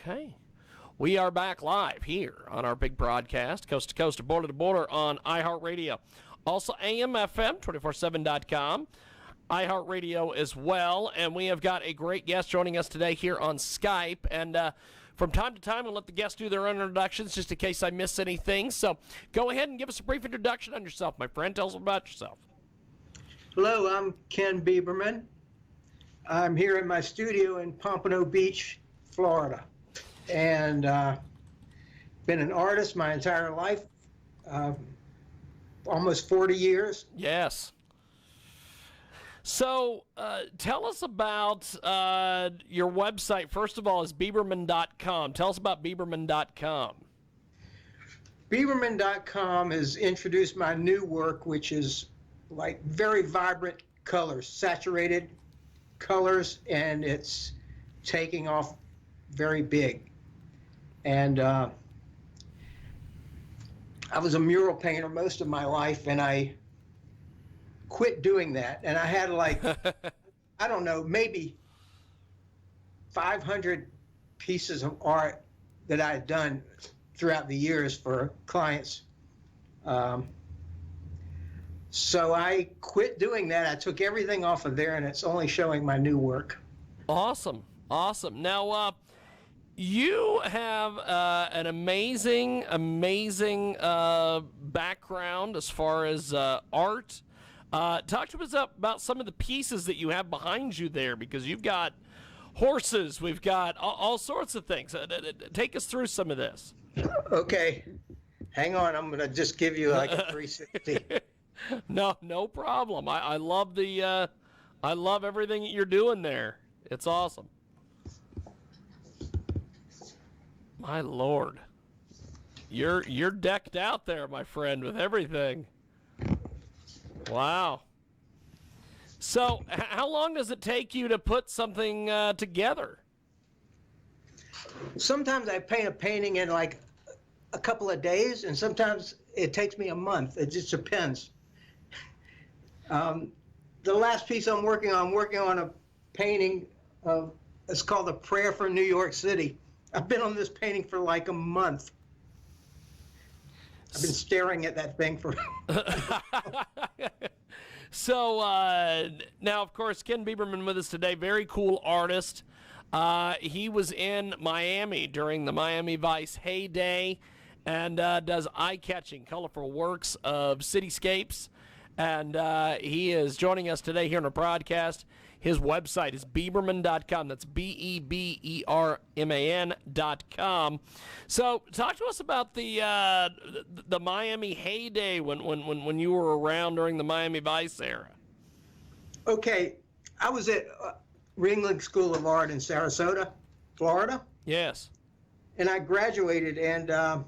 Okay. We are back live here on our big broadcast, coast to coast, border to border on iHeartRadio. Also, AM/FM, 247.com. iHeartRadio as well. And we have got a great guest joining us today here on Skype. And from time to time, we'll let the guests do their own introductions just in case I miss anything. So go ahead and give us a brief introduction on yourself, my friend. Tell us about yourself. Hello, I'm Ken Beberman. I'm here in my studio in Pompano Beach, Florida. And been an artist my entire life, almost 40 years. Yes. So tell us about your website. First of all, is Beberman.com. Tell us about Beberman.com. Beberman.com has introduced my new work, which is like very vibrant colors, saturated colors, and it's taking off very big. And I was a mural painter most of my life, and I quit doing that. And I had like, I don't know, maybe 500 pieces of art that I had done throughout the years for clients. So I quit doing that. I took everything off of there, and it's only showing my new work. Awesome. Awesome. Now, you have an amazing background as far as art. Talk to us about some of the pieces that you have behind you there, because you've got horses, we've got all sorts of things. Take us through some of this. Okay. Hang on. I'm going to just give you like a 360. No problem. I love I love everything that you're doing there. It's awesome. My Lord, you're decked out there, my friend, with everything. Wow. So, how long does it take you to put something together? Sometimes I paint a painting in like a couple of days, and sometimes it takes me a month. It just depends. The last piece I'm working on a painting of, it's called A Prayer for New York City. I've been on this painting for like a month. I've been staring at that thing for... So, now, of course, Ken Beberman with us today, very cool artist. He was in Miami during the Miami Vice heyday and does eye-catching, colorful works of cityscapes. And he is joining us today here on a broadcast. His website is Beberman.com. That's Beberman.com. So talk to us about the Miami heyday when you were around during the Miami Vice era. Okay, I was at Ringling School of Art in Sarasota, Florida. Yes. And I graduated, and I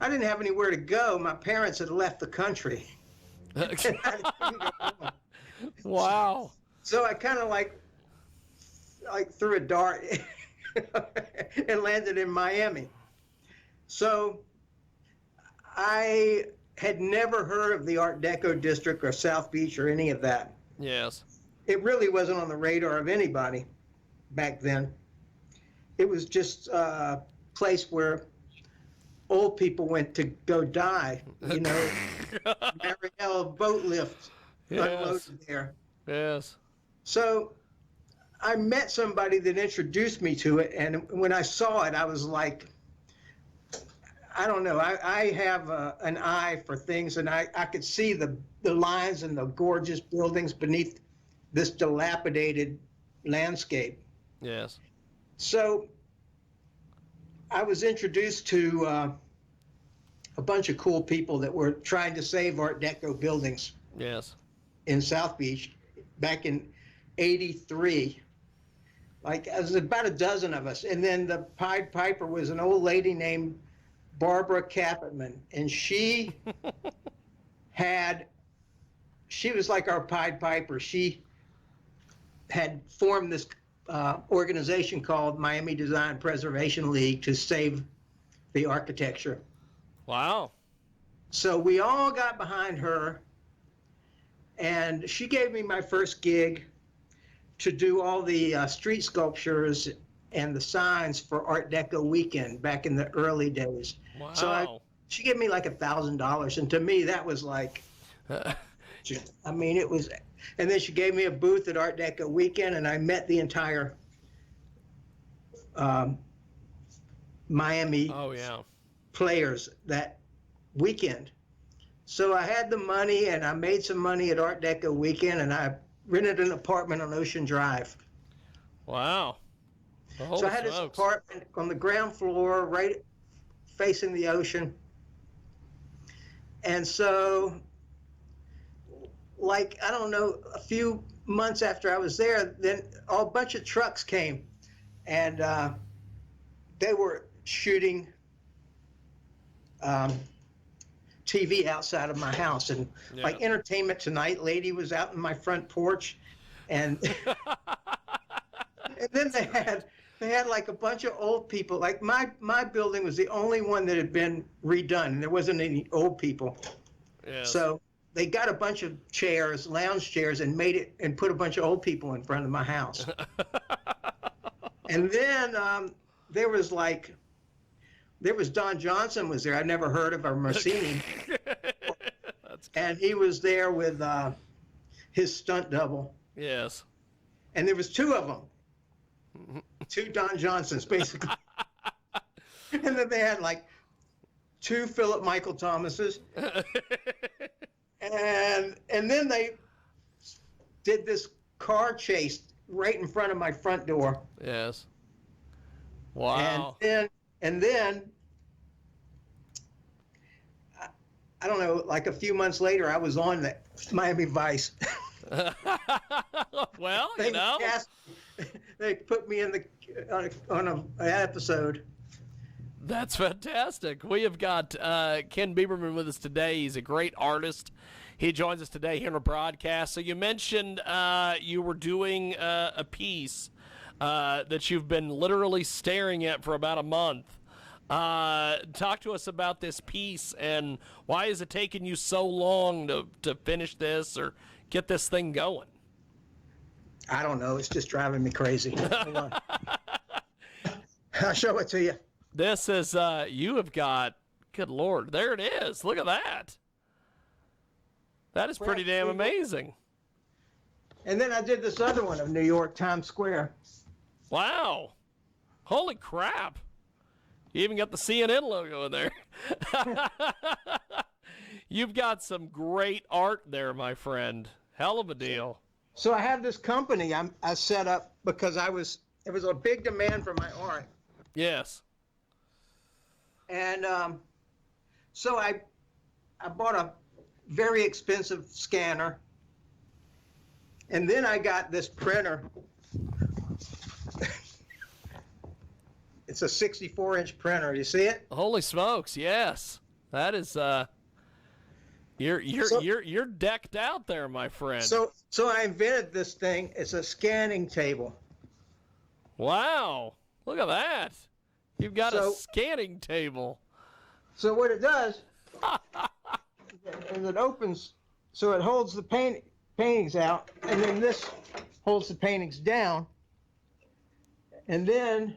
didn't have anywhere to go. My parents had left the country. Wow. So I kind of like threw a dart and landed in Miami. So I had never heard of the Art Deco district or South Beach or any of that. Yes. It really wasn't on the radar of anybody back then. It was just a place where old people went to go die, you know. Mariel boat lift unloaded there. Yes. So I met somebody that introduced me to it, and when I saw it, I was like, I don't know, I have an eye for things, and I could see the lines and the gorgeous buildings beneath this dilapidated landscape. Yes. So I was introduced to a bunch of cool people that were trying to save Art Deco buildings. Yes. In South Beach back in '83. Like, it was about a dozen of us. And then the Pied Piper was an old lady named Barbara Capitman. And she was like our Pied Piper. She had formed this organization called Miami Design Preservation League to save the architecture. Wow. So we all got behind her, and she gave me my first gig to do all the street sculptures and the signs for Art Deco weekend back in the early days. Wow. So she gave me like $1,000, and to me that was like, I mean, it was. And then she gave me a booth at Art Deco weekend, and I met the entire Miami players that weekend. So I had the money, and I made some money at Art Deco weekend, and I rented an apartment on Ocean Drive. Wow. So I had this apartment on the ground floor, right facing the ocean. And so, like, I don't know, a few months after I was there, then a bunch of trucks came, and they were shooting TV outside of my house. And like Entertainment Tonight lady was out in my front porch, and and then they had like a bunch of old people. Like my building was the only one that had been redone, and there wasn't any old people. Yes. So they got a bunch of chairs, lounge chairs, and made it and put a bunch of old people in front of my house. And then there was Don Johnson was there. I'd never heard of, or Marcini. And he was there with his stunt double. Yes. And there was two of them. Two Don Johnsons, basically. And then they had like two Philip Michael Thomases. And then they did this car chase right in front of my front door. Yes. Wow. And then I don't know, like a few months later, I was on the Miami Vice. Well, they put me in on an episode. That's fantastic. We have got Ken Beberman with us today. He's a great artist. He joins us today here on the broadcast. So you mentioned you were doing a piece that you've been literally staring at for about a month. Talk to us about this piece, and why is it taking you so long to finish this or get this thing going? I don't know. It's just driving me crazy. Hold on. I'll show it to you. This is, you have got, good Lord, there it is. Look at that. That is pretty damn amazing. And then I did this other one of New York, Times Square. Wow. Holy crap. You even got the CNN logo in there. You've got some great art there, my friend. Hell of a deal. So I have this company I set up because there was a big demand for my art. Yes. And so I bought a very expensive scanner. And then I got this printer. It's a 64-inch printer. You see it? Holy smokes, yes. That is you're decked out there, my friend. So I invented this thing. It's a scanning table. Wow. Look at that. You've got a scanning table. So what it does is it opens, so it holds the paintings out, and then this holds the paintings down. And then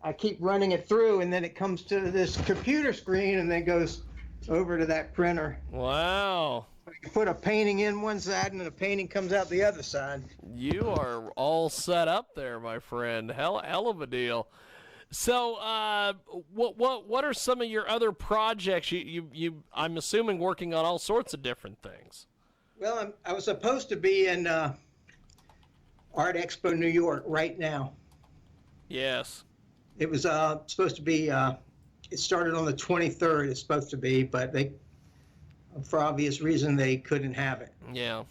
I keep running it through, and then it comes to this computer screen, and then goes over to that printer. Wow. You put a painting in one side, and then a painting comes out the other side. You are all set up there, my friend. Hell of a deal. So, what are some of your other projects? I'm assuming working on all sorts of different things. Well, I was supposed to be in Art Expo New York right now. Yes. It was supposed to be. It started on the 23rd. It's supposed to be, but for obvious reason, they couldn't have it. Yeah.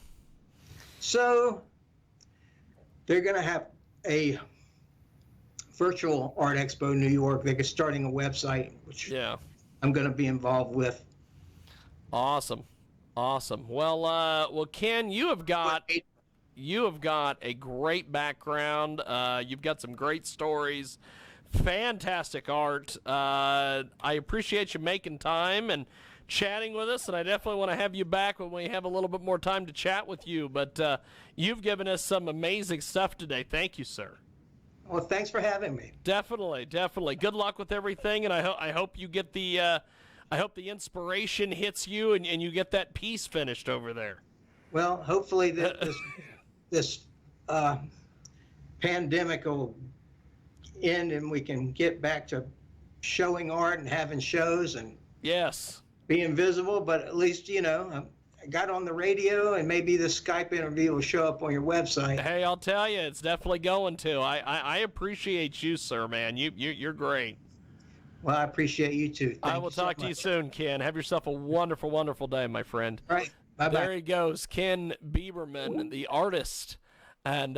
So they're going to have a virtual Art Expo New York. They're starting a website, which I'm going to be involved with. Awesome. Well, Ken, you have got a great background. You've got some great stories, fantastic art. I appreciate you making time and chatting with us, and I definitely want to have you back when we have a little bit more time to chat with you. But you've given us some amazing stuff today. Thank you, sir. Well, thanks for having me. Definitely. Good luck with everything, and I hope you get the I hope the inspiration hits you and you get that piece finished over there. Well, hopefully this pandemic will end and we can get back to showing art and having shows and Yes. being visible. But at least, I got on the radio, and maybe the Skype interview will show up on your website. Hey, I'll tell you, it's definitely going to. I appreciate you, sir, man. You're great. Well, I appreciate you too. I will talk to you soon, Ken. Have yourself a wonderful, wonderful day, my friend. All right. Bye-bye. There he goes, Ken Beberman, the artist. And